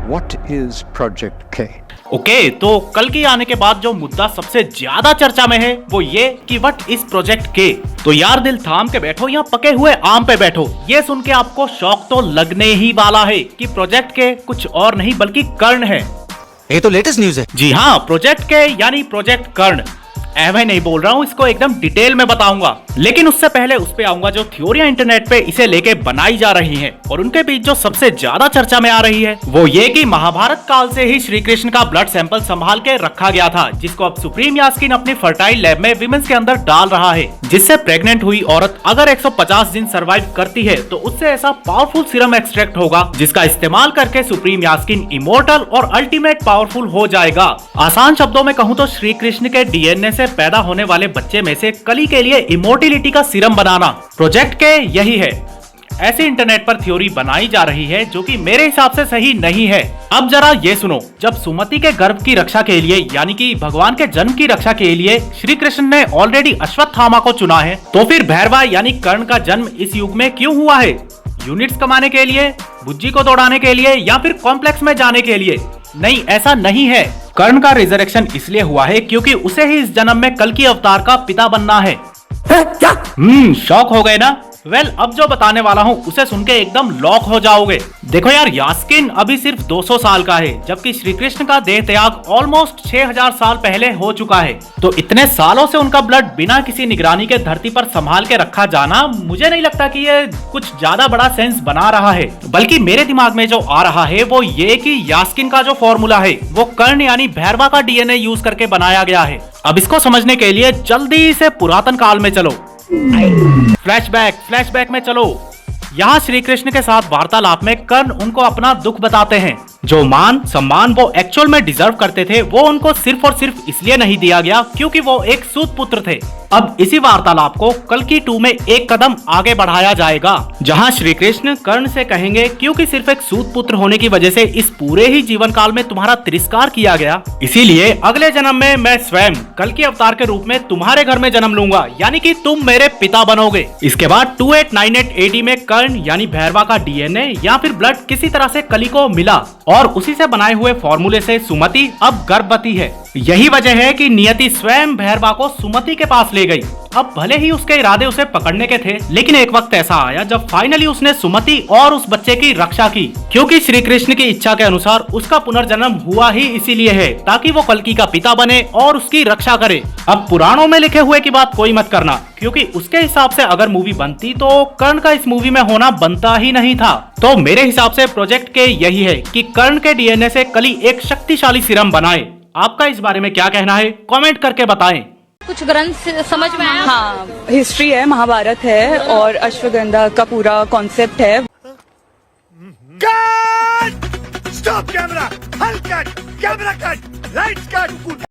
What is Project K? Okay, तो कल की आने के बाद जो मुद्दा सबसे ज्यादा चर्चा में है वो ये कि व्हाट इज प्रोजेक्ट के। तो यार दिल थाम के बैठो या पके हुए आम पे बैठो, ये सुन के आपको शौक तो लगने ही वाला है कि प्रोजेक्ट के कुछ और नहीं बल्कि कर्ण है। ये तो लेटेस्ट न्यूज है। जी हाँ, प्रोजेक्ट के यानी प्रोजेक्ट कर्ण। मैं नहीं बोल रहा हूँ, इसको एकदम डिटेल में बताऊंगा, लेकिन उससे पहले उस पे आऊंगा जो थ्योरियां इंटरनेट पे इसे लेके बनाई जा रही हैं और उनके बीच जो सबसे ज्यादा चर्चा में आ रही है वो ये कि महाभारत काल से ही श्री कृष्ण का ब्लड सैंपल संभाल के रखा गया था, जिसको अब सुप्रीम यास्कीन अपनी फर्टाइल लैब में विमेंस के अंदर डाल रहा है, जिससे प्रेग्नेंट हुई औरत अगर 150 दिन सर्वाइव करती है तो उससे ऐसा पावरफुल सीरम एक्सट्रैक्ट होगा जिसका इस्तेमाल करके सुप्रीम यास्कीन इमोर्टल और अल्टीमेट पावरफुल हो जाएगा। आसान शब्दों में कहूँ तो श्री कृष्ण के डीएनए से पैदा होने वाले बच्चे में से कली के लिए इमोर्टिलिटी का सीरम बनाना प्रोजेक्ट के यही है। ऐसी इंटरनेट पर थ्योरी बनाई जा रही है जो कि मेरे हिसाब से सही नहीं है। अब जरा ये सुनो, जब सुमति के गर्भ की रक्षा के लिए यानी कि भगवान के जन्म की रक्षा के लिए श्री कृष्ण ने ऑलरेडी अश्वत्थामा को चुना है, तो फिर भैरवा यानी कर्ण का जन्म इस युग में क्यों हुआ है? यूनिट्स कमाने के लिए, बुज्जी को दौड़ाने के लिए या फिर कॉम्प्लेक्स में जाने के लिए? नहीं, ऐसा नहीं है। कर्ण का रिजरेक्शन इसलिए हुआ है क्योंकि उसे ही इस जन्म में कल की अवतार का पिता बनना है। क्या? शॉक हो गए ना? वेल, अब जो बताने वाला हूँ उसे सुन के एकदम लॉक हो जाओगे। देखो यार, यास्कीन अभी सिर्फ 200 साल का है, जबकि श्री कृष्ण का देह त्याग ऑलमोस्ट 6000 साल पहले हो चुका है। तो इतने सालों से उनका ब्लड बिना किसी निगरानी के धरती पर संभाल के रखा जाना, मुझे नहीं लगता कि ये कुछ ज्यादा बड़ा सेंस बना रहा है। बल्कि मेरे दिमाग में जो आ रहा है वो ये कि यास्कीन का जो फॉर्मूला है वो कर्ण यानी भैरवा का डीएनए यूज करके बनाया गया है। अब इसको समझने के लिए जल्दी से पुरातन काल में चलो, फ्लैशबैक में चलो। यहाँ श्री कृष्ण के साथ वार्तालाप में कर्ण उनको अपना दुख बताते हैं। जो मान सम्मान वो एक्चुअल में डिजर्व करते थे वो उनको सिर्फ और सिर्फ इसलिए नहीं दिया गया क्योंकि वो एक सूत पुत्र थे। अब इसी वार्तालाप को कल्कि 2 में एक कदम आगे बढ़ाया जाएगा, जहाँ श्री कृष्ण कर्ण से कहेंगे क्योंकि सिर्फ एक सूत पुत्र होने की वजह से इस पूरे ही जीवन काल में तुम्हारा तिरस्कार किया गया, इसीलिए अगले जन्म में मैं स्वयं कल्कि अवतार के रूप में तुम्हारे घर में जन्म लूंगा, यानी कि तुम मेरे पिता बनोगे। इसके बाद 2898 AD में कर्ण यानी भैरवा का डीएनए या फिर ब्लड किसी तरह से कली को मिला और उसी से बनाए हुए फॉर्मूले से सुमति अब गर्भवती है। यही वजह है कि नियति स्वयं भैरवा को सुमति के पास ले गई। अब भले ही उसके इरादे उसे पकड़ने के थे, लेकिन एक वक्त ऐसा आया जब फाइनली उसने सुमति और उस बच्चे की रक्षा की, क्योंकि श्री कृष्ण की इच्छा के अनुसार उसका पुनर्जन्म हुआ ही इसीलिए है ताकि वो कल्कि का पिता बने और उसकी रक्षा करे। अब पुराणों में लिखे हुए की बात कोई मत करना, क्योंकि उसके हिसाब से अगर मूवी बनती तो कर्ण का इस मूवी में होना बनता ही नहीं था। तो मेरे हिसाब से प्रोजेक्ट के यही है कि कर्ण के डीएनए से कली एक शक्तिशाली सीरम बनाए। आपका इस बारे में क्या कहना है? कमेंट करके बताएं। कुछ ग्रंथ समझ में आया? हाँ, हिस्ट्री है, महाभारत है और अश्वगंधा का पूरा कॉन्सेप्ट है। स्टॉप कैमरा, हल cut, camera cut, lights cut.